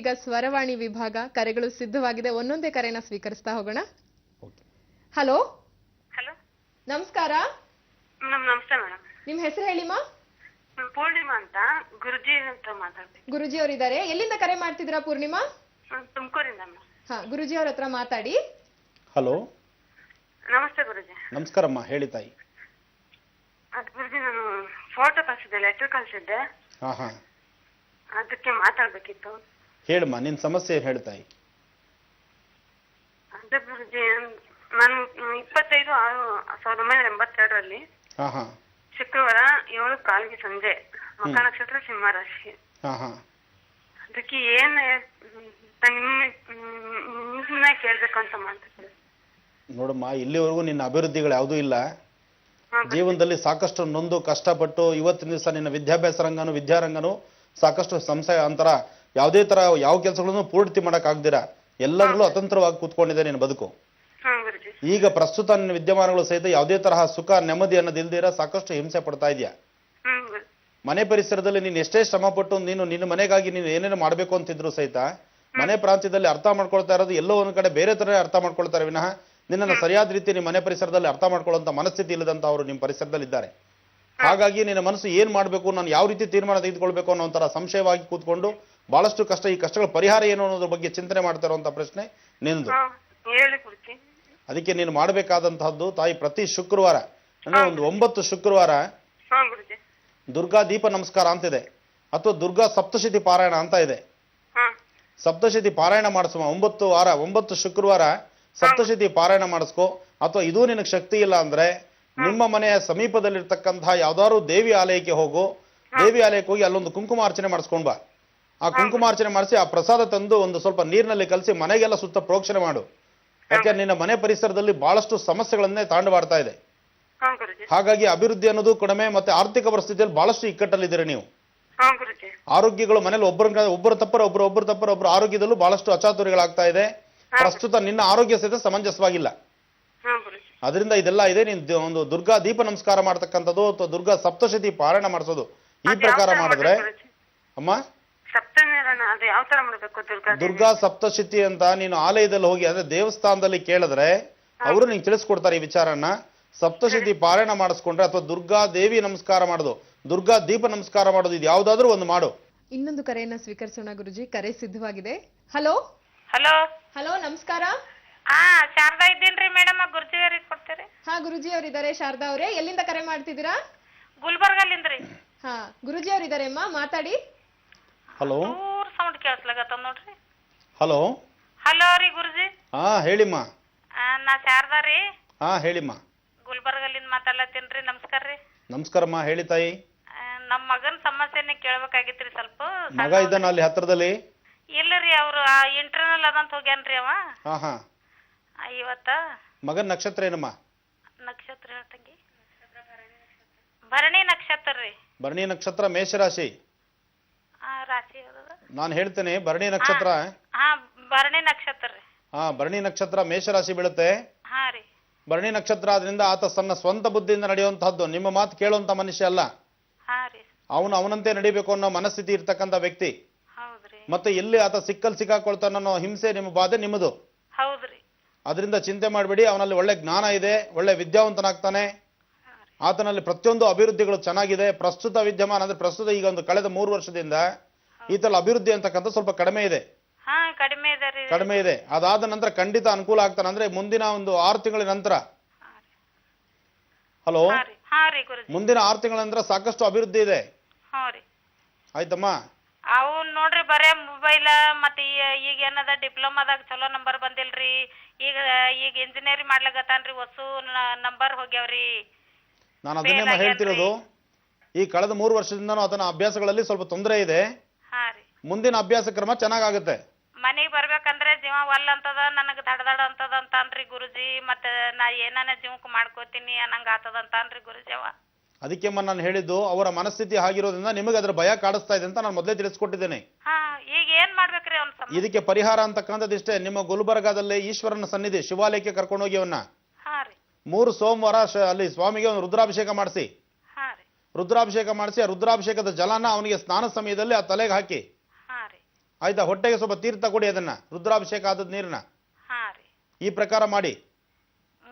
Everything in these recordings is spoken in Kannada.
ಈಗ ಸ್ವರವಾಣಿ ವಿಭಾಗ ಕರೆಗಳು ಸಿದ್ಧವಾಗಿದೆ. ಒಂದೊಂದೇ ಕರೆನ ಸ್ವೀಕರಿಸ್ತಾ ಹೋಗೋಣ. ಹಲೋ ಹಲೋ, ನಮಸ್ಕಾರ. ನಮಸ್ತೆ ಮೇಡಮ್. ನಿಮ್ ಹೆಸರು ಹೇಳಿಮ್ಮ? ಪೂರ್ಣಿಮಾ ಅಂತ, ಗುರುಜಿ ಅಂತ ಮಾತಾಡ್ತೀನಿ. ಗುರುಜಿ ಅವರಿದ್ದಾರೆ. ಎಲ್ಲಿಂದ ಕರೆ ಮಾಡ್ತಿದ್ದೀರಾ ಪೂರ್ಣಿಮಾ? ತುಮಕೂರಿಂದ. ಹಾ, ಗುರುಜಿ ಅವ್ರ ಹತ್ರ ಮಾತಾಡಿ. ಹಲೋ, ನಮಸ್ತೆ ಗುರುಜಿ. ನಮಸ್ಕಾರಮ್ಮ, ಹೇಳಿ ತಾಯಿ. ಅದು ಗುರುಜಿ, ನಾನು ಫೋಟೋ ಕಳ್ಸಿದ್ದೆ, ಲೆಟರ್ ಕಳ್ಸಿದ್ದೆ, ಹಾ ಹಾ, ಅದಕ್ಕೆ ಮಾತಾಡ್ಬೇಕಿತ್ತು. ಹೇಳಮ್ಮ, ನಿನ್ ಸಮಸ್ಯೆ ಏನು ಹೇಳು ತಾಯಿ. ಅದೇ ಗುರುಜಿ, ನಾನು 25/6/1982 ಹಾ ಹಾ, ಶುಕ್ರವಾರ 7:15 ಸಂಜೆ, ಮಕ ನಕ್ಷತ್ರ ಸಿಂಹ ರಾಶಿ. ಹಾ ಹಾ, ಅದಕ್ಕೆ ಏನ್ ನಿಮ್ಮನ್ನ ಕೇಳ್ಬೇಕು ಅಂತ ಮಾತಾಡ್ತೀನಿ. ನೋಡಮ್ಮ, ಇಲ್ಲಿವರೆಗೂ ನಿನ್ನ ಅಭಿವೃದ್ಧಿಗಳು ಯಾವುದೂ ಇಲ್ಲ. ಜೀವನದಲ್ಲಿ ಸಾಕಷ್ಟು ನೊಂದು ಕಷ್ಟಪಟ್ಟು ಇವತ್ತಿನ ದಿವಸ ನಿನ್ನ ವಿದ್ಯಾಭ್ಯಾಸ ರಂಗನು ವಿದ್ಯಾರಂಗನು ಸಾಕಷ್ಟು ಸಂಶಯ ಅಂತರ ಯಾವುದೇ ತರ ಯಾವ ಕೆಲಸಗಳನ್ನು ಪೂರ್ತಿ ಮಾಡಕ್ ಆಗ್ದಿರಾ ಎಲ್ಲರಲ್ಲೂ ಅತಂತ್ರವಾಗಿ ಕೂತ್ಕೊಂಡಿದೆ ನಿನ್ನ ಬದುಕು. ಈಗ ಪ್ರಸ್ತುತ ನಿನ್ನ ವಿದ್ಯಮಾನಗಳು ಸಹಿತ ಯಾವುದೇ ತರಹ ಸುಖ ನೆಮ್ಮದಿ ಅನ್ನೋದಿಲ್ದಿರ ಸಾಕಷ್ಟು ಹಿಂಸೆ ಪಡ್ತಾ ಇದೆಯಾ. ಮನೆ ಪರಿಸರದಲ್ಲಿ ನೀನು ಎಷ್ಟೇ ಶ್ರಮ ಪಟ್ಟು ನೀನು ನಿನ್ನ ಮನೆಗಾಗಿ ನೀನು ಏನೇನು ಮಾಡ್ಬೇಕು ಅಂತಿದ್ರು ಸಹಿತ ಮನೆ ಪ್ರಾಂತ್ಯದಲ್ಲಿ ಅರ್ಥ ಮಾಡ್ಕೊಳ್ತಾ ಇರೋದು ಎಲ್ಲೋ ಒಂದ್ ಕಡೆ ಬೇರೆ ತರ ಅರ್ಥ ಮಾಡ್ಕೊಳ್ತಾರೆ ವಿನಃ ನಿನ್ನನ್ನು ಸರಿಯಾದ ರೀತಿ ನಿಮ್ಮ ಮನೆ ಪರಿಸರದಲ್ಲಿ ಅರ್ಥ ಮಾಡ್ಕೊಳ್ಳುವಂತ ಮನಸ್ಥಿತಿ ಇಲ್ಲದಂತ ಅವರು ನಿಮ್ಮ ಪರಿಸರದಲ್ಲಿ ಇದ್ದಾರೆ. ಹಾಗಾಗಿ ನಿನ್ನ ಮನಸ್ಸು ಏನ್ ಮಾಡ್ಬೇಕು, ನಾನು ಯಾವ ರೀತಿ ತೀರ್ಮಾನ ತೆಗೆದುಕೊಳ್ಬೇಕು ಅನ್ನೋ ಒಂಥರ ಸಂಶಯವಾಗಿ ಕೂತ್ಕೊಂಡು ಬಹಳಷ್ಟು ಕಷ್ಟ, ಈ ಕಷ್ಟಗಳ ಪರಿಹಾರ ಏನು ಅನ್ನೋದ್ರ ಬಗ್ಗೆ ಚಿಂತನೆ ಮಾಡ್ತಾ ಇರುವಂತ ಪ್ರಶ್ನೆ ನಿಂದು. ಅದಕ್ಕೆ ನೀನು ಮಾಡಬೇಕಾದಂತಹದ್ದು ತಾಯಿ, ಪ್ರತಿ ಶುಕ್ರವಾರ ಅಂದ್ರೆ ಒಂದು 9 ಶುಕ್ರವಾರ ದುರ್ಗಾ ದೀಪ ನಮಸ್ಕಾರ ಅಂತಿದೆ, ಅಥವಾ ದುರ್ಗಾ ಸಪ್ತಶತಿ ಪಾರಾಯಣ ಅಂತ ಇದೆ. ಸಪ್ತಶತಿ ಪಾರಾಯಣ ಮಾಡಿಸುವ 9 ಶುಕ್ರವಾರ ಸಪ್ತಶತಿ ಪಾರಾಯಣ ಮಾಡಿಸ್ಕೋ. ಅಥವಾ ಇದೂ ನಿನಗೆ ಶಕ್ತಿ ಇಲ್ಲ ಅಂದ್ರೆ ನಿಮ್ಮ ಮನೆಯ ಸಮೀಪದಲ್ಲಿರ್ತಕ್ಕಂತಹ ಯಾವ್ದಾದ್ರು ದೇವಿ ಆಲಯಕ್ಕೆ ಹೋಗು. ದೇವಿ ಆಲಯಕ್ಕೆ ಹೋಗಿ ಅಲ್ಲೊಂದು ಕುಂಕುಮಾರ್ಚನೆ ಮಾಡಿಸ್ಕೊಂಡ್ ಬಾ. ಆ ಕುಂಕುಮಾರ್ಚನೆ ಮಾಡಿಸಿ ಆ ಪ್ರಸಾದ ತಂದು ಒಂದು ಸ್ವಲ್ಪ ನೀರಿನಲ್ಲಿ ಕಲಸಿ ಮನೆಗೆಲ್ಲ ಸುತ್ತ ಪ್ರೋಕ್ಷಣೆ ಮಾಡು. ಯಾಕೆ ನಿನ್ನ ಮನೆ ಪರಿಸರದಲ್ಲಿ ಬಹಳಷ್ಟು ಸಮಸ್ಯೆಗಳನ್ನೇ ತಾಂಡವಾಡ್ತಾ ಇದೆ. ಹಾಗಾಗಿ ಅಭಿವೃದ್ಧಿ ಅನ್ನೋದು ಕಡಿಮೆ, ಮತ್ತೆ ಆರ್ಥಿಕ ಪರಿಸ್ಥಿತಿಯಲ್ಲಿ ಬಹಳಷ್ಟು ಇಕ್ಕಟ್ಟಲ್ಲಿದ್ದೀರಿ ನೀವು. ಆರೋಗ್ಯಗಳು ಮನೇಲಿ ಒಬ್ಬರು ತಪ್ಪರ ಒಬ್ಬರು ಆರೋಗ್ಯದಲ್ಲೂ ಬಹಳಷ್ಟು ಅಚಾತುರ್ಯಗಳಾಗ್ತಾ ಇದೆ. ಪ್ರಸ್ತುತ ನಿನ್ನ ಆರೋಗ್ಯ ಸಹಿತ ಸಮಂಜಸವಾಗಿಲ್ಲ. ಅದರಿಂದ ಇದೆಲ್ಲ ಇದೆ. ನೀನ್ ಒಂದು ದುರ್ಗಾ ದೀಪ ನಮಸ್ಕಾರ ಮಾಡ್ತಕ್ಕಂಥದ್ದು ಅಥವಾ ದುರ್ಗಾ ಸಪ್ತಶತಿ ಪಾರಾಯಣ ಮಾಡಿಸೋದು ಈ ಪ್ರಕಾರ ಮಾಡಿದ್ರೆ ಅಮ್ಮ, ದುರ್ಗಾ ಸಪ್ತಶತಿ ಅಂತ ನೀನು ಆಲಯದಲ್ಲಿ ಹೋಗಿ ಅಂದ್ರೆ ದೇವಸ್ಥಾನದಲ್ಲಿ ಕೇಳಿದ್ರೆ ಅವರು ನಿಂಗೆ ತಿಳಿಸ್ಕೊಡ್ತಾರೆ ಈ ವಿಚಾರನ. ಸಪ್ತಶತಿ ಪಾರಾಯಣ ಮಾಡಿಸ್ಕೊಂಡ್ರೆ ಅಥವಾ ದುರ್ಗಾ ದೇವಿ ನಮಸ್ಕಾರ ಮಾಡೋದು, ದುರ್ಗಾ ದೀಪ ನಮಸ್ಕಾರ ಮಾಡೋದು, ಇದು ಯಾವ್ದಾದ್ರು ಒಂದು ಮಾಡು. ಇನ್ನೊಂದು ಕರೆಯನ್ನ ಸ್ವೀಕರಿಸೋಣ ಗುರುಜಿ. ಕರೆ ಸಿದ್ಧವಾಗಿದೆ. ಹಲೋ ಹಲೋ ಹಲೋ, ನಮಸ್ಕಾರ. ಶಾರದಾ ಇದ್ದೀನ್ರಿ ಮೇಡಮ್, ಗುರುಜಿ ಅವರಿಗೆ ಕೊಡ್ತೀರಿ? ಹಾ, ಗುರುಜಿ ಅವರಿದ್ದಾರೆ. ಶಾರದಾ ಅವರೇ, ಎಲ್ಲಿಂದ ಕರೆ ಮಾಡ್ತಿದ್ದೀರಾ? ಗುಲ್ಬರ್ಗಲ್ಲಿಂದ್ರಿ. ಹಾ, ಗುರುಜಿ ಅವರಿದ್ದಾರೆ ಅಮ್ಮ, ಮಾತಾಡಿ. ಹಲೋ, ಸೌಂಡ್ ಕೇಳಿಸ್ಲಾಗತ್ತ ನೋಡ್ರಿ. ಹಲೋ ಹಲೋ ರೀ ಗುರುಜಿ. ಹಾ ಹೇಳಿಮ್ಮ. ನಾ ಶಾರದಾ ರೀ. ಹಾ ಹೇಳಿಮ್ಮ. ಗುಲ್ಬರ್ಗಲ್ಲಿಂದ ಮಾತಾಡ್ಲತ್ತೀನ್ರಿ. ನಮಸ್ಕಾರ ರೀ. ನಮಸ್ಕಾರಮ್ಮ, ಹೇಳಿ ತಾಯಿ. ನಮ್ ಮಗನ್ ಸಮಸ್ಯೆನೆ ಕೇಳ್ಬೇಕಾಗಿತ್ರಿ ಸ್ವಲ್ಪ. ಮಗ ಇದ್ದಾನ ಅಲ್ಲಿ ಹತ್ರದಲ್ಲಿ? ಇಲ್ಲರಿ, ಅವ್ರು ಇಂಟರ್ನಲ್ ಅದಂತ ಹೋಗ್ಯಾನ್ರಿ ಅವ. ಹಾ ಹಾ, ಇವತ್ತ. ಮಗನ್ ನಕ್ಷತ್ರ ಏನಮ್ಮ? ನಕ್ಷತ್ರ ಹೇಳ್ತಂಗಿ, ಭರಣಿ ನಕ್ಷತ್ರ ರೀ. ಭರಣಿ ನಕ್ಷತ್ರ ಮೇಷರಾಶಿ. ರಾಶಿ ಯಾವ್ದದ? ನಾನು ಹೇಳ್ತೇನೆ, ಭರಣಿ ನಕ್ಷತ್ರ. ಹಾ, ಭರಣಿ ನಕ್ಷತ್ರ ರೀ. ಹಾ, ಭರಣಿ ನಕ್ಷತ್ರ ಮೇಷರಾಶಿ ಬೀಳುತ್ತೆ. ಹಾ ರೀ. ಭರಣಿ ನಕ್ಷತ್ರ ಆದ್ರಿಂದ ಆತ ತನ್ನ ಸ್ವಂತ ಬುದ್ಧಿಯಿಂದ ನಡೆಯುವಂತಹದ್ದು, ನಿಮ್ಮ ಮಾತು ಕೇಳುವಂತ ಮನುಷ್ಯ ಅಲ್ಲ. ಹಾ ರೀ. ಅವನಂತೆ ನಡಿಬೇಕು ಅನ್ನೋ ಮನಸ್ಥಿತಿ ಇರ್ತಕ್ಕಂಥ ವ್ಯಕ್ತಿ. ಹೌದ್ರಿ. ಮತ್ತೆ ಎಲ್ಲಿ ಆತ ಸಿಕ್ಕೊಳ್ತಾನೋ ಹಿಂಸೆ ನಿಮ್ಮ ಬಾಧೆ ನಿಮ್ಮದು. ಹೌದ್ರಿ. ಅದರಿಂದ ಚಿಂತೆ ಮಾಡಬೇಡಿ. ಅವನಲ್ಲಿ ಒಳ್ಳೆ ಜ್ಞಾನ ಇದೆ, ಒಳ್ಳೆ ವಿದ್ಯಾವಂತನಾಗ್ತಾನೆ. ಆತನಲ್ಲಿ ಪ್ರತಿಯೊಂದು ಅಭಿವೃದ್ಧಿಗಳು ಚೆನ್ನಾಗಿದೆ. ಪ್ರಸ್ತುತ ವಿದ್ಯಮಾನ ಅಂದ್ರೆ ಪ್ರಸ್ತುತ ಈಗ ಒಂದು ಕಳೆದ 3 ವರ್ಷದಿಂದ ಈತಲ್ಲಿ ಅಭಿವೃದ್ಧಿ ಅಂತಕ್ಕಂಥ ಸ್ವಲ್ಪ ಕಡಿಮೆ ಇದೆ. ಕಡಿಮೆ ಇದೆ. ಅದಾದ ನಂತರ ಖಂಡಿತ ಅನುಕೂಲ ಆಗ್ತಾನೆ. ಅಂದ್ರೆ ಮುಂದಿನ ಒಂದು 6 ತಿಂಗಳ ನಂತರ. ಹಲೋ, ಮುಂದಿನ 6 ತಿಂಗಳ ನಂತರ ಸಾಕಷ್ಟು ಅಭಿವೃದ್ಧಿ ಇದೆ. ಆಯ್ತಮ್ಮ. ಅವು ನೋಡ್ರಿ, ಬರೇ ಮೊಬೈಲ್ ಮತ್ತೆ ಈಗ ಏನದ ಡಿಪ್ಲೊಮಾದಾಗ ಚಲೋ ನಂಬರ್ ಬಂದಿಲ್ರಿ. ಈಗ ಇಂಜಿನಿಯರಿಂಗ್ ಮಾಡ್ಲಾಗತ್ತಾನ್ರಿ, ಹೊಸ ನಂಬರ್ ಹೋಗ್ಯಾವ್ರಿ. ನಾನು ಅದನ್ನೇ ಹೇಳ್ತಿರೋದು. ಈ ಕಳೆದ 3 ವರ್ಷದಿಂದನೂ ಆತನ ಅಭ್ಯಾಸಗಳಲ್ಲಿ ಸ್ವಲ್ಪ ತೊಂದರೆ ಇದೆ. ಮುಂದಿನ ಅಭ್ಯಾಸ ಕ್ರಮ ಚೆನ್ನಾಗಾಗುತ್ತೆ. ಮನಿಗ್ ಬರ್ಬೇಕಂದ್ರೆ ಜೀವ ಒಲ್ ಅಂತದ, ನನಗ್ ದಡ ಅಂತದ ಅಂತಾನ್ರಿ ಗುರುಜಿ. ಮತ್ತೆ ನಾ ಏನಾನ ಜೀವಕ್ ಮಾಡ್ಕೋತೀನಿ ಅನ್ನಂಗ ಆತದ ಅಂತಾನ್ರಿ ಗುರುಜಿ ಅವ. ಅದಕ್ಕೆಮ್ಮ ನಾನು ಹೇಳಿದ್ದು, ಅವರ ಮನಸ್ಥಿತಿ ಆಗಿರೋದ್ರಿಂದ ನಿಮಗೆ ಅದ್ರ ಭಯ ಕಾಡಿಸ್ತಾ ಇದೆ ಅಂತ ನಾನು ಮೊದಲೇ ತಿಳಿಸ್ಕೊಟ್ಟಿದ್ದೇನೆ. ಈಗ ಏನ್ ಮಾಡ್ಬೇಕ್ರಿ ಅವ್ನ? ಇದಕ್ಕೆ ಪರಿಹಾರ ಅಂತಕ್ಕಂಥದ್ದಿಷ್ಟೇ. ನಿಮ್ಮ ಗುಲ್ಬರ್ಗಾದಲ್ಲಿ ಈಶ್ವರನ ಸನ್ನಿಧಿ ಶಿವಾಲಯಕ್ಕೆ ಕರ್ಕೊಂಡೋಗಿ ಅವನ್ನ 3 ಸೋಮವಾರ ಅಲ್ಲಿ ಸ್ವಾಮಿಗೆ ಒಂದು ರುದ್ರಾಭಿಷೇಕ ಮಾಡಿಸಿ. ರುದ್ರಾಭಿಷೇಕ ಮಾಡಿಸಿ ಆ ರುದ್ರಾಭಿಷೇಕದ ಜಲನ ಅವನಿಗೆ ಸ್ನಾನ ಸಮಯದಲ್ಲಿ ಆ ತಲೆಗೆ ಹಾಕಿ ಆಯ್ತಾ? ಹೊಟ್ಟೆಗೆ ಸ್ವಲ್ಪ ತೀರ್ಥ ಕೊಡಿ, ಅದನ್ನ ರುದ್ರಾಭಿಷೇಕ ಆದದ ನೀರನ್ನ ಹಾ ರೀ ಈ ಪ್ರಕಾರ ಮಾಡಿ.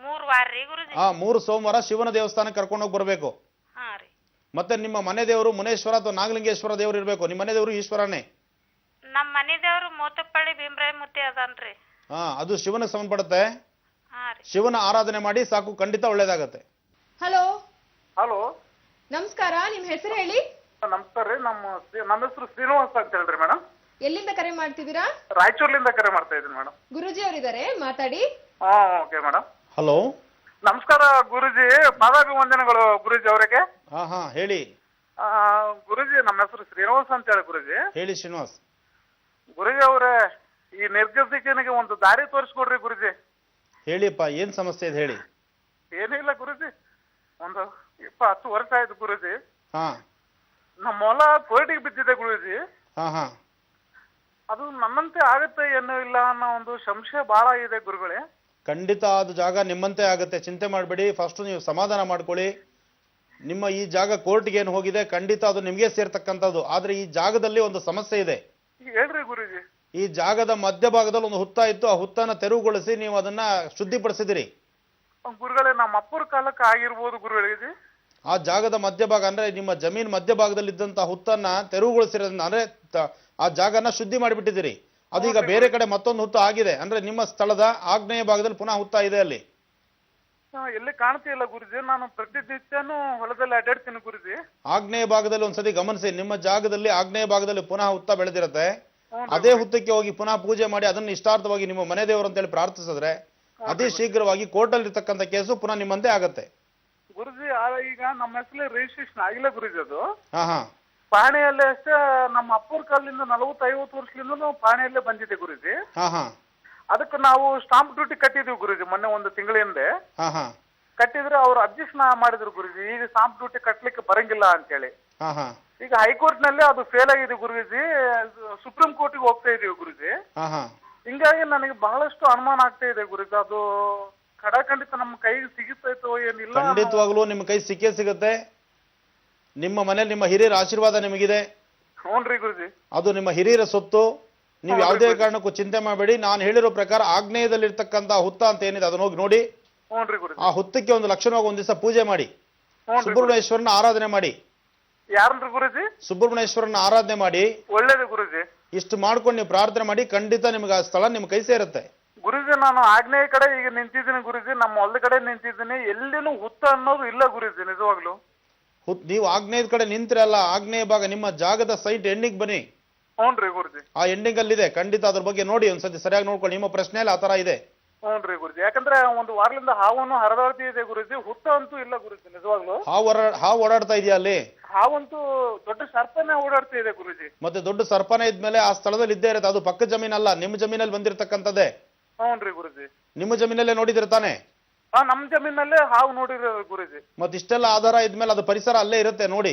3 ವಾರ ರೀ ಗುರುಜಿ? 3 ಸೋಮವಾರ ಶಿವನ ದೇವಸ್ಥಾನಕ್ಕೆ ಕರ್ಕೊಂಡೋಗಿ ಬರಬೇಕು. ಹಾ ರೀ. ಮತ್ತೆ ನಿಮ್ಮ ಮನೆ ದೇವರು ಮುನೇಶ್ವರ ಅಥವಾ ನಾಗಲಿಂಗೇಶ್ವರ ದೇವರು ಇರಬೇಕು. ನಿಮ್ಮ ಮನೆ ದೇವರು ಈಶ್ವರನೇ. ನಮ್ಮ ಮನೆ ದೇವ್ರು ಮೋತಪ್ಪಳ್ಳಿ ಭೀಮರಾಯ ಮುತ್ತಿ ಅದನ್ರಿ. ಅದು ಶಿವನಿಗೆ ಸಂಬಂಧಪಡುತ್ತೆ. ಹಾ ರೀ. ಶಿವನ ಆರಾಧನೆ ಮಾಡಿ ಸಾಕು, ಖಂಡಿತ ಒಳ್ಳೇದಾಗತ್ತೆ. ಹಲೋ ಹಲೋ, ನಮಸ್ಕಾರ, ನಿಮ್ ಹೆಸರು ಹೇಳಿ. ನಮಸ್ಕಾರ ರೀ. ನಮ್ಮ ಹೆಸರು ಶ್ರೀನಿವಾಸ್ ಅಂತ ಹೇಳ್ರಿ ಮೇಡಮ್. ಎಲ್ಲಿಂದ ಕರೆ ಮಾಡ್ತಿದ್ದೀರಾ? ರಾಯಚೂರ್ಲಿಂದ ಕರೆ ಮಾಡ್ತಾ ಇದ್ದೀನಿ ಮೇಡಮ್. ಗುರುಜಿ ಅವರಿದ್ದಾರೆ, ಮಾತಾಡಿ. Okay madam. ಹಲೋ, ನಮಸ್ಕಾರ ಗುರುಜಿ, ಪಾದಾಭಿವಂದನೆಗಳು ಗುರುಜಿ ಅವರಿಗೆ. ಹಾ ಹೇಳಿ. ಗುರುಜಿ, ನಮ್ಮ ಹೆಸರು ಶ್ರೀನಿವಾಸ್ ಅಂತ ಹೇಳಿ ಗುರುಜಿ. ಹೇಳಿ ಶ್ರೀನಿವಾಸ್. ಗುರುಜಿ ಅವರೇ, ಈ ನಿರ್ಗತಿಕನಿಗೆ ಒಂದು ದಾರಿ ತೋರಿಸ್ಕೊಡ್ರಿ ಗುರುಜಿ. ಹೇಳಿಪ್ಪ, ಏನ್ ಸಮಸ್ಯೆ ಇದೆ ಹೇಳಿ. ಏನಿಲ್ಲ ಗುರುಜಿ, ಒಂದು 20 ವರ್ಷ ಆಯ್ತು ಗುರುಜಿ. ಹಾ, ನಮ್ಮ ಹೊಲ ಕೋರ್ಟಿಗೆ ಬಿದ್ದಿದೆ ಗುರುಜಿ. ಹಾ, ಅದು ನನ್ನಂತೆ ಆಗುತ್ತೆ ಏನೋ ಇಲ್ಲ ಅನ್ನೋ ಒಂದು ಸಂಶಯ ಬಹಳ ಇದೆ ಗುರುಗಳೇ. ಖಂಡಿತ ಅದು ಜಾಗ ನಿಮ್ಮಂತೆ ಆಗುತ್ತೆ, ಚಿಂತೆ ಮಾಡಬೇಡಿ. ಫಸ್ಟ್ ನೀವು ಸಮಾಧಾನ ಮಾಡ್ಕೊಳ್ಳಿ. ನಿಮ್ಮ ಈ ಜಾಗ ಕೋರ್ಟ್ಗೆ ಏನು ಹೋಗಿದೆ, ಖಂಡಿತ ಅದು ನಿಮಗೆ ಸೇರ್ತಕ್ಕಂಥದ್ದು. ಆದ್ರೆ ಈ ಜಾಗದಲ್ಲಿ ಒಂದು ಸಮಸ್ಯೆ ಇದೆ. ಹೇಳ್ರಿ ಗುರುಜಿ. ಈ ಜಾಗದ ಮಧ್ಯಭಾಗದಲ್ಲಿ ಒಂದು ಹುತ್ತ ಇತ್ತು. ಆ ಹುತ್ತನ ತೆರವುಗೊಳಿಸಿ ನೀವು ಅದನ್ನ ಶುದ್ಧಿಪಡಿಸಿದಿರಿ. ಗುರುಗಳೇ, ನಮ್ಮ ಅಪ್ಪರ ಕಾಲಕ್ಕೆ ಆಗಿರ್ಬೋದು ಗುರುಗಳಿಗೆ. ಆ ಜಾಗದ ಮಧ್ಯಭಾಗ ಅಂದ್ರೆ ನಿಮ್ಮ ಜಮೀನ್ ಮಧ್ಯಭಾಗದಲ್ಲಿ ಇದ್ದಂತ ಹುತ್ತನ್ನ ತೆರವುಗೊಳಿಸಿರೋದ್ರಿಂದ ಅಂದ್ರೆ ಆ ಜಾಗನ ಶುದ್ಧಿ ಮಾಡಿಬಿಟ್ಟಿದ್ದೀರಿ. ಅದು ಈಗ ಬೇರೆ ಕಡೆ ಮತ್ತೊಂದು ಹುತ್ತ ಆಗಿದೆ. ಅಂದ್ರೆ ನಿಮ್ಮ ಸ್ಥಳದ ಆಗ್ನೇಯ ಭಾಗದಲ್ಲಿ ಪುನಃ ಹುತ್ತ ಇದೆ. ಅಲ್ಲಿ ಎಲ್ಲಿ ಕಾಣ್ತಿಲ್ಲ ಗುರುಜಿ. ನಾನು ಪ್ರತಿನಿತ್ಯನೂ ಹೊಲದಲ್ಲಿ ಅಡ್ಡಾಡ್ತೀನಿ ಗುರುಜಿ. ಆಗ್ನೇಯ ಭಾಗದಲ್ಲಿ ಒಂದ್ಸತಿ ಗಮನಿಸಿ. ನಿಮ್ಮ ಜಾಗದಲ್ಲಿ ಆಗ್ನೇಯ ಭಾಗದಲ್ಲಿ ಪುನಃ ಹುತ್ತ ಬೆಳೆದಿರತ್ತೆ. ಅದೇ ಹುತ್ತಕ್ಕೆ ಹೋಗಿ ಪುನಃ ಪೂಜೆ ಮಾಡಿ ಅದನ್ನ ಇಷ್ಟಾರ್ಥವಾಗಿ ನಿಮ್ಮ ಮನೆ ದೇವರು ಅಂತೇಳಿ ಪ್ರಾರ್ಥಿಸಿದ್ರೆ ಅದೇ ಶೀಘ್ರವಾಗಿ ಕೋರ್ಟಲ್ಲಿ ಇರ್ತಕ್ಕಂಥ ಕೇಸು ಪುನಃ ನಿಮ್ಮಂತೆ ಆಗತ್ತೆ ಗುರುಜಿ. ಈಗ ನಮ್ಮ ಹೆಸರಲ್ಲಿ ರಿಜಿಸ್ಟ್ರೇಷನ್ ಆಗಿಲ್ಲ ಗುರುಜಿ. ಅದು ಹಾ ಪಾಣಿಯಲ್ಲೇ ಅಷ್ಟೇ. ನಮ್ಮ ಅಪ್ಪರ ಕಾಲದಿಂದ 40-50 ವರ್ಷದಿಂದ ಪಾಣಿಯಲ್ಲೇ ಬಂದಿದೆ ಗುರುಜಿ. ಹಾ ಅದಕ್ಕೆ ನಾವು ಸ್ಟಾಂಪ್ ಡ್ಯೂಟಿ ಕಟ್ಟಿದೀವಿ ಗುರುಜಿ. ಮೊನ್ನೆ 1 ತಿಂಗಳ ಹಿಂದೆ ಹಾ ಕಟ್ಟಿದ್ರೆ ಅವ್ರು ಅಬ್ಜೆಕ್ಷನ್ ಮಾಡಿದ್ರು ಗುರುಜಿ. ಈಗ ಸ್ಟಾಂಪ್ ಡ್ಯೂಟಿ ಕಟ್ಲಿಕ್ಕೆ ಬರಂಗಿಲ್ಲ ಅಂತೇಳಿ. ಹಾ ಈಗ ಹೈಕೋರ್ಟ್ ನಲ್ಲಿ ಅದು ಫೇಲ್ ಆಗಿದೆ ಗುರುಜಿ. ಸುಪ್ರೀಂ ಕೋರ್ಟಿಗೆ ಹೋಗ್ತಾ ಇದೀವಿ ಗುರುಜಿ. ಹಾ ಹಿಂಗಾಗಿ ನನಗೆ ಬಹಳಷ್ಟು ಅನುಮಾನ ಆಗ್ತಾ ಇದೆ ಗುರುಜಿ. ಅದು ಖಂಡಿತ ನಮ್ಮ ಕೈಗೆ ಸಿಗುತ್ತೈತೋ ಏನಿಲ್ಲ. ಖಂಡಿತವಾಗ್ಲೂ ನಿಮ್ಮ ಕೈ ಸಿಕ್ಕೇ ಸಿಗುತ್ತೆ. ನಿಮ್ಮ ಮನೇಲಿ ನಿಮ್ಮ ಹಿರಿಯರ ಆಶೀರ್ವಾದ ನಿಮಗಿದೆ. ಹ್ಞೂನ್ರಿ ಗುರುಜಿ. ಅದು ನಿಮ್ಮ ಹಿರಿಯರ ಸೊತ್ತು. ನೀವು ಯಾವುದೇ ಕಾರಣಕ್ಕೂ ಚಿಂತೆ ಮಾಡಬೇಡಿ. ನಾನು ಹೇಳಿರೋ ಪ್ರಕಾರ ಆಗ್ನೇಯದಲ್ಲಿ ಇರ್ತಕ್ಕಂಥ ಹುತ್ತ ಅಂತ ಏನಿದೆ ಅದನ್ನ ಹೋಗಿ ನೋಡಿ. ಹ್ಞೂನ್ರಿ ಗುರುಜಿ. ಆ ಹುತ್ತಕ್ಕೆ ಒಂದು ಲಕ್ಷಣವಾಗಿ ಒಂದ್ ದಿವಸ ಪೂಜೆ ಮಾಡಿ, ಸುಬ್ರಹ್ಮಣ್ಯೇಶ್ವರನ ಆರಾಧನೆ ಮಾಡಿ. ಯಾರನ್ರಿ ಗುರುಜಿ? ಸುಬ್ರಹ್ಮಣ್ಯೇಶ್ವರನ ಆರಾಧನೆ ಮಾಡಿ. ಒಳ್ಳೇದು ಗುರುಜಿ. ಇಷ್ಟು ಮಾಡ್ಕೊಂಡು ನೀವು ಪ್ರಾರ್ಥನೆ ಮಾಡಿ, ಖಂಡಿತ ನಿಮ್ಗೆ ಆ ಸ್ಥಳ ನಿಮ್ ಕೈ ಸೇರುತ್ತೆ. ಗುರುಜಿ, ನಾನು ಆಗ್ನೇಯ ಕಡೆ ಈಗ ನಿಂತಿದ್ದೀನಿ ಗುರುಜಿ. ನಮ್ಮ ಹೊಲದ ಕಡೆ ನಿಂತಿದ್ದೀನಿ. ಎಲ್ಲಿನೂ ಹುತ್ತ ಅನ್ನೋದು ಇಲ್ಲ ಗುರುಜಿ, ನಿಜವಾಗ್ಲು. ನೀವು ಆಗ್ನೇಯದ ಕಡೆ ನಿಂತಿರಲ್ಲ, ಆಗ್ನೇಯ ಭಾಗ ನಿಮ್ಮ ಜಾಗದ ಸೈಟ್ ಎಂಡಿಂಗ್ ಬನ್ನಿ. ಹ್ಞೂನ್ರಿ ಗುರುಜಿ. ಆ ಎಂಡಿಂಗ್ ಅಲ್ಲಿ ಇದೆ. ಖಂಡಿತ ಅದ್ರ ಬಗ್ಗೆ ನೋಡಿ, ಒಂದ್ಸತಿ ಸರಿಯಾಗಿ ನೋಡ್ಕೊಳ್ಳಿ. ನಿಮ್ಮ ಪ್ರಶ್ನೆಯಲ್ಲಿ ಆ ತರ ಇದೆ. ಹ್ಞೂನ್ರಿ ಗುರುಜಿ. ಯಾಕಂದ್ರೆ 1 ವಾರದಿಂದ ಹಾವನ್ನು ಹರಿದಾಡ್ತಿ ಇದೆ ಗುರುಜಿ. ಹುತ್ತ ಅಂತೂ ಇಲ್ಲ ಗುರುಜಿ, ನಿಜವಾಗ್ಲು. ಹಾವು ಓಡಾಡ್ತಾ ಇದೆಯಾ ಅಲ್ಲಿ? ಹಾವಂತೂ ದೊಡ್ಡ ಸರ್ಪನೇ ಓಡಾಡ್ತಾ ಇದೆ ಗುರುಜಿ. ಮತ್ತೆ ದೊಡ್ಡ ಸರ್ಪನೆ ಇದ್ಮೇಲೆ ಆ ಸ್ಥಳದಲ್ಲಿ ಇದ್ದೇ ಇರುತ್ತೆ. ಅದು ಪಕ್ಕ ಜಮೀನಲ್ಲ, ನಿಮ್ಮ ಜಮೀನಲ್ಲಿ ಬಂದಿರತಕ್ಕಂಥದ್ದೇ. ಹ್ಞೂನ್ರಿ ಗುರುಜಿ. ನಿಮ್ಮ ಜಮೀನಲ್ಲೇ ನೋಡಿದಿರ ತಾನೆ? ನಮ್ಮ ಜಮೀನಲ್ಲೇ ಹಾವು ನೋಡಿರೋದು ಗುರುಜಿ. ಮತ್ತೆ ಇಷ್ಟೆಲ್ಲ ಆಧಾರ ಇದ್ಮೇಲೆ ಅದು ಪರಿಸರ ಅಲ್ಲೇ ಇರುತ್ತೆ ನೋಡಿ.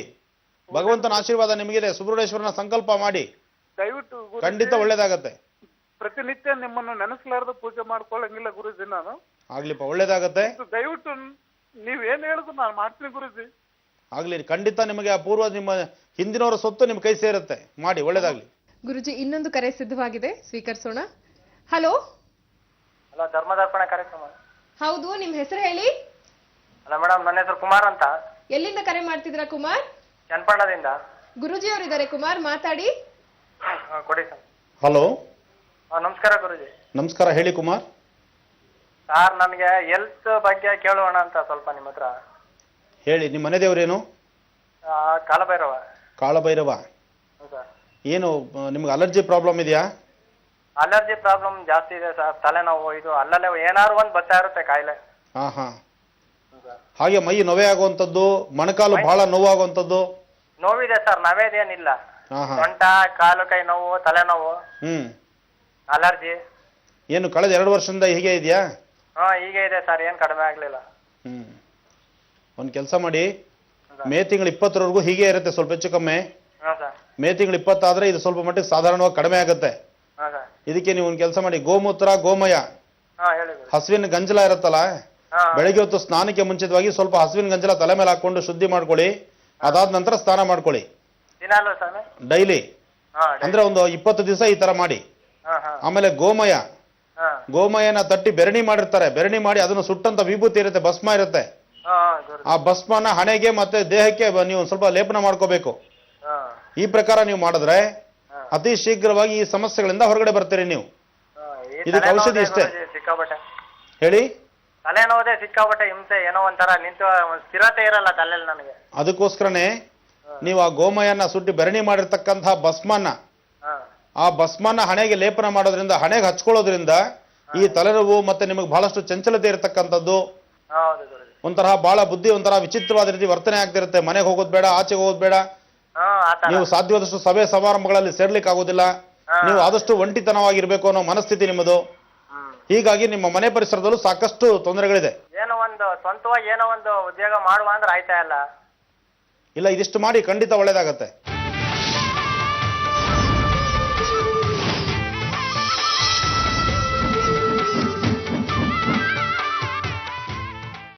ಭಗವಂತನ ಆಶೀರ್ವಾದ ನಿಮಗಿದೆ. ಸುಬ್ರಹ್ಮಣ್ಯೇಶ್ವರನ ಸಂಕಲ್ಪ ಮಾಡಿ, ದಯವಿಟ್ಟು ಖಂಡಿತ ಒಳ್ಳೇದಾಗತ್ತೆ. ಪ್ರತಿನಿತ್ಯ ನಿಮ್ಮನ್ನು ನೆನೆಸಲಾರದ ಪೂಜೆ ಮಾಡ್ಕೊಳ್ಳಂಗಿಲ್ಲ ಗುರುಜಿ ನಾನು. ಆಗ್ಲಿಪ್ಪ, ಒಳ್ಳೇದಾಗತ್ತೆ. ದಯವಿಟ್ಟು ನೀವೇನ್ ಹೇಳಿದ್ರು ನಾನು ಮಾಡ್ತೀನಿ ಗುರುಜಿ. ಆಗ್ಲಿ, ಖಂಡಿತ ನಿಮಗೆ ಆ ಪೂರ್ವ ನಿಮ್ಮ ಹಿಂದಿನವರ ಸೊತ್ತು ನಿಮ್ ಕೈ ಸೇರುತ್ತೆ. ಮಾಡಿ, ಒಳ್ಳೇದಾಗ್ಲಿ. ಗುರುಜಿ, ಇನ್ನೊಂದು ಕರೆ ಸಿದ್ಧವಾಗಿದೆ, ಸ್ವೀಕರಿಸೋಣ. ಹಲೋ. ಹಲೋ, ಧರ್ಮದರ್ಪಣ ಕಾರ್ಯಕ್ರಮ. ಹೌದು, ನಿಮ್ ಹೆಸರು ಹೇಳಿ. ಅಲ್ಲ ಮೇಡಮ್, ನನ್ನ ಹೆಸರು ಕುಮಾರ್ ಅಂತ. ಎಲ್ಲಿಂದ ಕರೆ ಮಾಡ್ತಿದ್ದೀರಾ ಕುಮಾರ್? ಚನ್ನಪಟ್ಟಣದಿಂದ. ಗುರುಜಿ ಅವರಿದ್ದಾರೆ, ಕುಮಾರ್ ಮಾತಾಡಿ. ಕೊಡಿ ಸರ್. ಹಲೋ, ನಮಸ್ಕಾರ ಗುರುಜಿ. ನಮಸ್ಕಾರ, ಹೇಳಿ ಕುಮಾರ್. ಸರ್, ನನಗೆ ಹೆಲ್ತ್ ಬಗ್ಗೆ ಕೇಳೋಣ ಅಂತ ಸ್ವಲ್ಪ ನಿಮ್ಮ ಹತ್ರ. ಹೇಳಿ, ನಿಮ್ಮ ಮನೆ ದೇವರೇನು? ಕಾಲಭೈರವ. ಕಾಳಭೈರವ. ಸರ್, ಏನು ನಿಮ್ಗೆ ಅಲರ್ಜಿ ಪ್ರಾಬ್ಲಮ್ ಇದೆಯಾ? ಅಲರ್ಜಿ ಪ್ರಾಬ್ಲಮ್ ಜಾಸ್ತಿ ಇದೆ ಸರ್. ತಲೆನೋವು, ಇದು ಅಲ್ಲಲ್ಲೇ ಏನಾದ್ರು ಒಂದು ಬರ್ತಾ ಇರುತ್ತೆ ಕಾಯಿಲೆ. ಹಾ ಹಾಗೆ ಮೈ ನೋವೇ ಆಗುವಂಥದ್ದು, ಮೊಣಕಾಲು ಬಹಳ ನೋವಾಗುವಂಥದ್ದು? ನೋವಿದೆ ಸರ್, ನವೇದೇನಿಲ್ಲ. ಹಾ ಸೊಂಟ, ಕಾಲು ಕೈ ನೋವು, ತಲೆನೋವು, ಅಲರ್ಜಿ. ಏನು ಕಳೆದ 2 ವರ್ಷದಿಂದ ಹೀಗೆ ಇದೆಯಾ? ಹೀಗೆ ಇದೆ ಸರ್, ಏನ್ ಕಡಿಮೆ ಆಗ್ಲಿಲ್ಲ. ಒಂದ್ ಕೆಲಸ ಮಾಡಿ, ಮೇ ತಿಂಗಳು 20ರವರೆಗೂ ಹೀಗೆ ಇರುತ್ತೆ, ಸ್ವಲ್ಪ ಹೆಚ್ಚು ಕಮ್ಮಿ. ಮೇ ತಿಂಗಳು 20 ಆದ್ರೆ ಇದು ಸ್ವಲ್ಪ ಮಟ್ಟಿಗೆ ಸಾಧಾರಣವಾಗಿ ಕಡಿಮೆ ಆಗುತ್ತೆ. ಇದಕ್ಕೆ ನೀವು ಒಂದ್ ಕೆಲಸ ಮಾಡಿ, ಗೋಮೂತ್ರ, ಗೋಮಯ, ಹಸುವಿನ ಗಂಜಲ ಇರುತ್ತಲ್ಲ, ಬೆಳಗ್ಗೆ ಹೊತ್ತು ಸ್ನಾನಕ್ಕೆ ಮುಂಚಿತವಾಗಿ ಸ್ವಲ್ಪ ಹಸುವಿನ ಗಂಜಲ ತಲೆ ಮೇಲೆ ಹಾಕೊಂಡು ಶುದ್ಧಿ ಮಾಡ್ಕೊಳ್ಳಿ. ಅದಾದ ನಂತರ ಸ್ನಾನ ಮಾಡ್ಕೊಳ್ಳಿ ಡೈಲಿ. ಹಾ ಅಂದ್ರೆ ಒಂದು 20 ದಿವಸ ಈ ತರ ಮಾಡಿ. ಹಾ ಹಾ ಆಮೇಲೆ ಗೋಮಯ, ಹಾ ಗೋಮಯನ ತಟ್ಟಿ ಬೆರಣಿ ಮಾಡಿರ್ತಾರೆ, ಬೆರಣಿ ಮಾಡಿ ಅದನ್ನು ಸುಟ್ಟಂತ ವಿಭೂತಿ ಇರುತ್ತೆ, ಭಸ್ಮ ಇರುತ್ತೆ, ಹಾ ಗುರುಜಿ. ಆ ಭಸ್ಮನ ಹಣೆಗೆ ಮತ್ತೆ ದೇಹಕ್ಕೆ ನೀವು ಸ್ವಲ್ಪ ಲೇಪನ ಮಾಡ್ಕೋಬೇಕು. ಹಾ ಈ ಪ್ರಕಾರ ನೀವು ಮಾಡಿದ್ರೆ ಅತಿ ಶೀಘ್ರವಾಗಿ ಈ ಸಮಸ್ಯೆಗಳಿಂದ ಹೊರಗಡೆ ಬರ್ತೀರಿ ನೀವು. ಹಾ, ಈ ಇದಕ್ಕೆ ಔಷಧಿ ತಲೆನೋವುದೇ ಇಷ್ಟೇ. ಗುರೂಜಿ ಸಿಕ್ಕಾಪಟ್ಟೆ ಹೇಳಿ. ತಲೆನೋವುದೇ ಸಿಕ್ಕಾಪಟ್ಟೆ ಹಿಂಸೆ, ಏನೋ ಒಂಥರ ನಿಂತು ಒಂದ್ ಸ್ಥಿರತೆ ಇರಲ್ಲ ತಲೆಯಲ್ಲಿ ನನಗೆ. ಅದಕ್ಕೋಸ್ಕರನೇ ನೀವು ಆ ಗೋಮಯನ ಸುಟ್ಟಿ ಬೆರಣಿ ಮಾಡಿರ್ತಕ್ಕಂತಹ ಭಸ್ಮನ, ಹಾ ಆ ಭಸ್ಮನ ಹಣೆಗೆ ಲೇಪನ ಮಾಡೋದ್ರಿಂದ, ಹಣೆಗೆ ಹಚ್ಕೊಳ್ಳೋದ್ರಿಂದ ಈ ತಲೆನೋವು ಮತ್ತೆ ನಿಮಗೆ ಬಹಳಷ್ಟು ಚಂಚಲತೆ ಇರತಕ್ಕಂಥದ್ದು, ಹೌದು ಗುರುಜಿ. ಒಂಥರ ಬಹಳ ಬುದ್ಧಿ ಒಂಥರ ವಿಚಿತ್ರವಾದ ರೀತಿ ವರ್ತನೆ ಆಗ್ತಿರುತ್ತೆ. ಮನೆಗೆ ಹೋಗೋದು ಬೇಡ, ಆಚೆಗೆ ಹೋಗೋದು ಬೇಡ, ಹಾ ಆತರ. ನೀವು ಸಾಧ್ಯವಾದಷ್ಟು ಸಭೆ ಸಮಾರಂಭಗಳಲ್ಲಿ ಸೇರ್ಲಿಕ್ಕೆ ಆಗೋದಿಲ್ಲ, ನೀವು ಆದಷ್ಟು ಒಂಟಿತನವಾಗಿರ್ಬೇಕು ಅನ್ನೋ ಮನಸ್ಥಿತಿ ನಿಮ್ಮದು. ಹೀಗಾಗಿ ನಿಮ್ಮ ಮನೆ ಪರಿಸರದಲ್ಲೂ ಸಾಕಷ್ಟು ತೊಂದರೆಗಳಿದೆ. ಏನೋ ಒಂದು ಸ್ವಂತವಾಗಿ ಏನೋ ಒಂದು ಉದ್ಯೋಗ ಮಾಡುವ ಅಂದ್ರೆ ಆಯ್ತಾ ಇಲ್ಲ. ಇಲ್ಲ, ಇದಿಷ್ಟು ಮಾಡಿ ಖಂಡಿತ ಒಳ್ಳೇದಾಗತ್ತೆ.